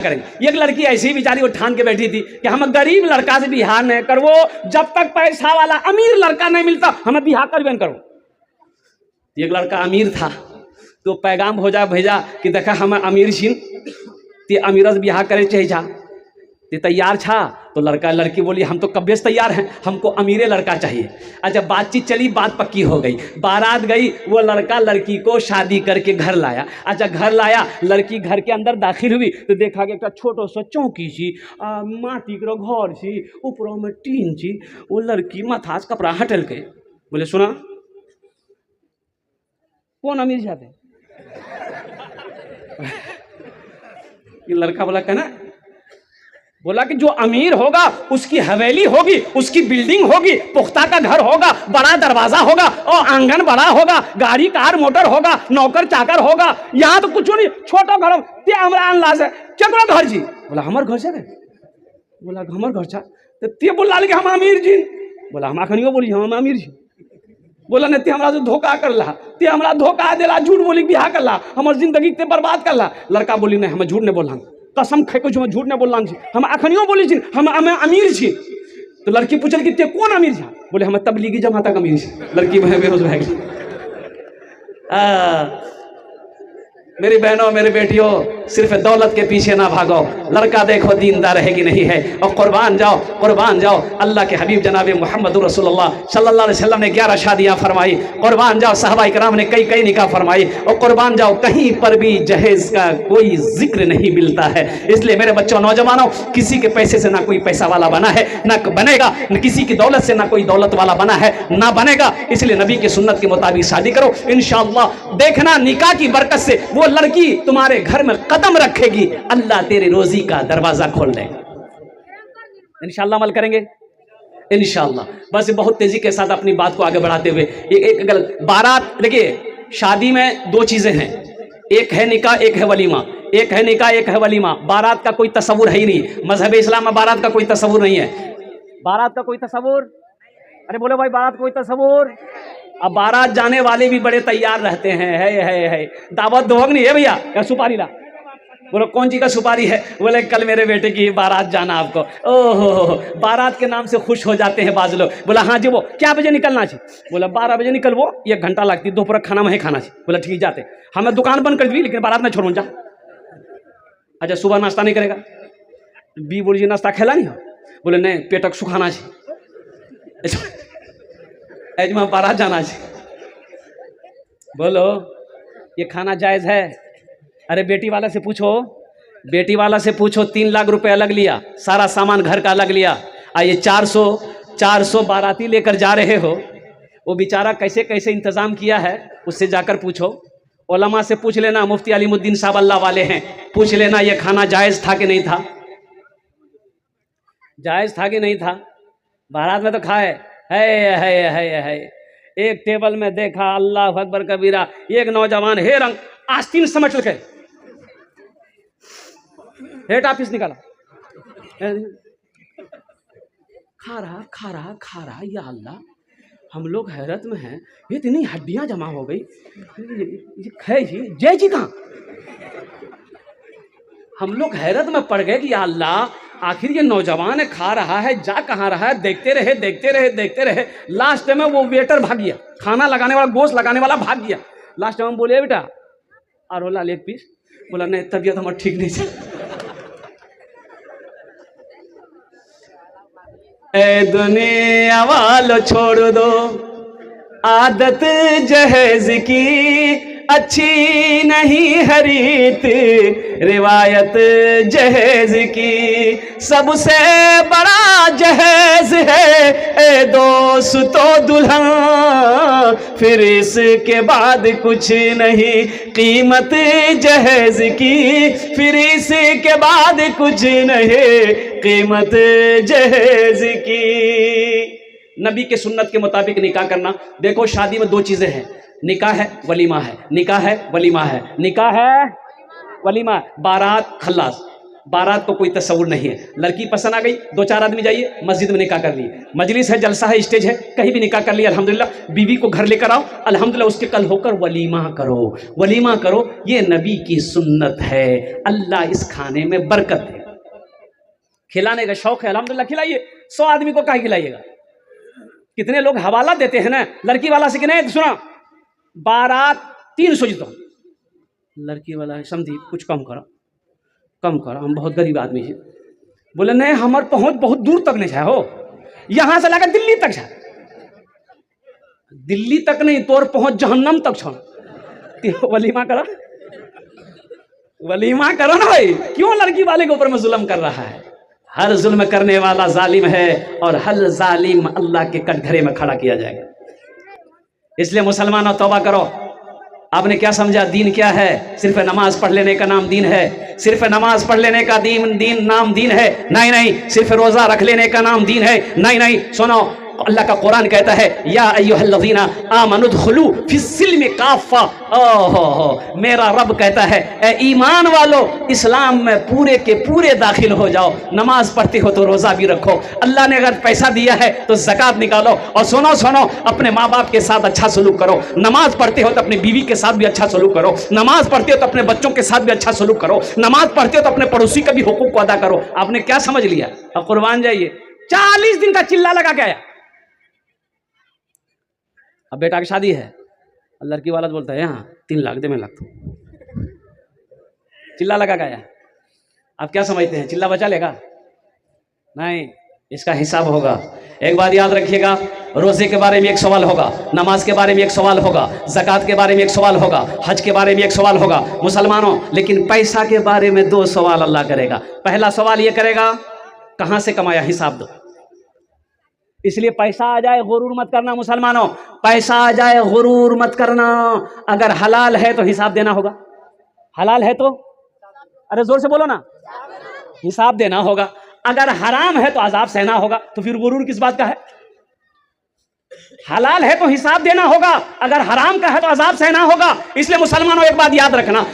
करेंगे। एक लड़की ऐसी बेचारी वो ठान के बैठी थी कि हम गरीब लड़का से बिहार नहीं करवो, जब तक पैसा वाला अमीर लड़का नहीं मिलता हमें बिहार करबे न करो। एक लड़का अमीर था तो पैगाम भेजा कि देखा हम अमीर छी, ते अमीर से बिहार करे चाहिए जा, ते तैयार छा। तो लड़की बोली हम तो कब्बे से तैयार हैं, हमको अमीरे लड़का चाहिए। अच्छा, बातचीत चली, बात पक्की हो गई, बारात गई, वो लड़का लड़की को शादी करके घर लाया। अच्छा, घर लाया, लड़की घर के अंदर दाखिल हुई तो देखा कि एक छोटो सा चौकी छी, माटी के घर छी, ऊपरों में टीन छी। वो लड़की माथा से कपड़ा हटल के बोले सुना कौन अमीर जाते ये लड़का बोला कहना, बोला कि जो अमीर होगा उसकी हवेली होगी, उसकी बिल्डिंग होगी, पुख्ता का घर होगा, बड़ा दरवाजा होगा और आंगन बड़ा होगा, गाड़ी कार मोटर होगा, नौकर चाकर होगा। यहाँ तो कुछ नहीं, छोटा घर ते हमरा अंदाज है केकरो घर जी। बोला हमार घर से, बोला हमार घर छा। तो ते बोला कि हम अमीर जी, बोला हम अखनियो बोली हम अमीर जी। बोला नहीं ते हमरा से धोखा कर ला, ते हमरा धोखा देला, झूठ बोली बिहार कर ला, हमार जिंदगी ते बर्बाद कर ला। लड़का बोली नहीं हम झूठ नहीं बोल, कसम खाई को झूठ नहीं बोल, हम अखनियो बोली छी हम अमीर छी। तो लड़की पूछल कि ते कौन अमीर छा, बोले हम तबलीगी जमात का अमीर छी। लड़की बेहोश रह गई। मेरी बहनों मेरी बेटियों, सिर्फ दौलत के पीछे ना भागो, लड़का देखो दीनदार है कि नहीं है, और कुर्बान जाओ। अल्लाह के हबीब जनाब मोहम्मद रसूलुल्लाह सल्लल्लाहु अलैहि वसल्लम ने 11 शादियां फरमाई, कुर्बान जाओ। सहाबा इकराम ने कई निकाह फरमाई, और कुर्बान जाओ। कहीं पर भी जहेज का कोई जिक्र नहीं मिलता है। इसलिए मेरे बच्चों नौजवानों, किसी के पैसे से ना कोई पैसा वाला बना है, ना बनेगा, न किसी की दौलत से ना कोई दौलत वाला बना है, ना बनेगा। इसलिए नबी की सुन्नत के मुताबिक शादी करो, इंशाअल्लाह देखना निकाह की बरकत से वो लड़की तुम्हारे घर में कदम रखेगी, अल्लाह तेरी रोजी का दरवाजा खोल देगा। इंशाअल्लाह अमल करेंगे इंशाअल्लाह। बस बहुत तेजी के साथ अपनी बात को आगे बढ़ाते हुए एक बारात, देखिए शादी में दो चीजें हैं, एक है निकाह, एक है वलीमा। एक है निकाह, एक है वलीमा। बारात का कोई तस्वुर है ही नहीं, मजहब इस्लाम में बारात का कोई तस्वुर नहीं है। बारात का कोई तस्वुर, अरे बोलो भाई बारात कोई तस्वुर। अब बारात जाने वाले भी बड़े तैयार रहते हैं, है दावत दोग नहीं है भैया, या सुपारी ला। बोलो कौन सी का सुपारी है, बोले कल मेरे बेटे की बारात जाना आपको। ओहो, बारात के नाम से खुश हो जाते हैं बाज लोग। बोला हाँ जी, वो क्या बजे निकलना चाहिए, बोला 12 बजे निकल, वो 1 घंटा लगती, दोपहर खाना वहीं खाना चाहिए। बोला ठीक जाते, हमें दुकान बंद कर दी लेकिन बारात में छोड़ो जा। अच्छा सुबह नाश्ता नहीं करेगा, बी बोली नाश्ता खेला नहीं हो, बोले नहीं पेटक सुखाना चाहिए, एजमा बारात जाना चाहिए। बोलो ये खाना जायज है? अरे बेटी वाला से पूछो, 3 लाख रुपए अलग लिया, सारा सामान घर का अलग लिया, ये 400 बाराती लेकर जा रहे हो, वो बेचारा कैसे कैसे इंतजाम किया है, उससे जाकर पूछो। उलमा से पूछ लेना, मुफ्ती अलीमुद्दीन साहब अल्लाह वाले हैं, पूछ लेना ये खाना जायज था कि नहीं था, जायज था कि नहीं था। बारात में तो खाए है। एक टेबल में देखा, अल्लाह अकबर कबीरा, एक नौजवान हे रंग आस्तीन समझ के हेट ऑफिस निकाला, खा रहा, या अल्लाह हम लोग हैरत में हैं, इतनी हड्डियां जमा हो गई, जय जी कहाँ। हम लोग हैरत में पड़ गए कि या अल्लाह आखिर ये नौजवान है, खा रहा है, जा कहाँ रहा है, देखते रहे। लास्ट में वो वेटर भाग गया, खाना लगाने वाला, गोश्त लगाने वाला भाग गया। लास्ट में हम बोले बेटा और बोला 1 पीस, बोला नहीं तबीयत हमारा ठीक नहीं है। ए दुनिया वालों छोड़ दो आदत जहेज की, अच्छी नहीं है रीत रिवायत जहेज की, सबसे बड़ा जहेज है ए दोस्तों दुल्हन, फिर इसके बाद कुछ नहीं कीमत जहेज की, फिर इसके बाद कुछ नहीं कीमत जहेज की। नबी के सुन्नत के मुताबिक निकाह करना। देखो शादी में 2 चीजें हैं, निकाह है वलीमा है, निकाह है वलीमा है, निकाह है वलीमा, बारात खल्लास। बारात को कोई तस्वुर नहीं है, लड़की पसंद आ गई, 2-4 आदमी जाइए मस्जिद में निकाह कर लिए, मजलिस है, जलसा है, स्टेज है, कहीं भी निकाह कर लिया अल्हम्दुलिल्लाह। बीवी को घर लेकर आओ अल्हम्दुलिल्लाह, उसके कल होकर वलीमा करो, वलीमा करो, ये नबी की सुन्नत है। अल्लाह इस खाने में बरकत है। खिलाने का शौक है अल्हम्दुलिल्लाह, खिलाइए। 100 आदमी को काहे खिलाइएगा? कितने लोग हवाला देते हैं ना लड़की वाला से कि नहीं सुना बारात 300 जीतो, लड़की वाला है समझी कुछ कम करो, कम करो, हम बहुत गरीब आदमी हैं। बोले नहीं हमार पहुंच बहुत दूर तक नहीं है, हो यहां से लगा दिल्ली तक है, दिल्ली तक नहीं तोर पहुंच जहन्नम तक छो। वलीमा करो, वलीमा करो ना भाई, क्यों लड़की वाले के ऊपर में जुल्म कर रहा है? हर जुल्म करने वाला जालिम है और हर जालिम अल्लाह के कटघरे में खड़ा किया जाएगा। इसलिए मुसलमानों तौबा करो। आपने क्या समझा दीन क्या है? सिर्फ नमाज पढ़ लेने का नाम दीन है? सिर्फ नमाज पढ़ लेने का दीन नाम दीन है? नहीं नहीं। सिर्फ रोजा रख लेने का नाम दीन है? नहीं नहीं। सुनो, अल्लाह का कुरान कहता है या अय्युहल्लज़ीना आमनुदखुलू फिस्सिल्मि काफ़ा। ओहो, मेरा रब कहता है ए ईमान वालो इस्लाम में पूरे के पूरे दाखिल हो जाओ। नमाज पढ़ते हो तो रोज़ा भी रखो, अल्लाह ने अगर पैसा दिया है तो ज़कात निकालो, और सुनो सुनो अपने माँ बाप के साथ अच्छा सलूक करो। नमाज पढ़ते हो तो अपनी बीवी के साथ भी अच्छा सलूक करो, नमाज पढ़ते हो तो अपने बच्चों के साथ भी अच्छा सलूक करो, नमाज पढ़ते हो तो अपने पड़ोसी का भी हुकूक को अदा करो। आपने क्या समझ लिया? अब कुर्बान जाइए। 40 दिन का चिल्ला लगा के आया, अब बेटा की शादी है, लड़की वाला बोलता है यहाँ 3 लाख दे, मैं लाख दो, चिल्ला लगा गया। आप क्या समझते हैं चिल्ला बचा लेगा? नहीं, इसका हिसाब होगा। एक बात याद रखिएगा, रोजे के बारे में एक सवाल होगा, नमाज के बारे में एक सवाल होगा, ज़कात के बारे में एक सवाल होगा, हज के बारे में एक सवाल होगा मुसलमानों। लेकिन पैसा के बारे में 2 सवाल अल्लाह करेगा। पहला सवाल ये करेगा कहाँ से कमाया, हिसाब दो। इसलिए पैसा आ जाए गुरूर मत करना मुसलमानों, पैसा आ जाए गुरूर मत करना। अगर हलाल है तो हिसाब देना होगा, हलाल है तो अरे जोर से बोलो ना, हिसाब देना होगा। अगर हराम है तो अजाब सहना होगा, तो फिर गुरूर किस बात का है? हलाल है तो हिसाब देना होगा, अगर हराम का है तो अजाब सहना होगा। इसलिए मुसलमानों एक बात याद रखना,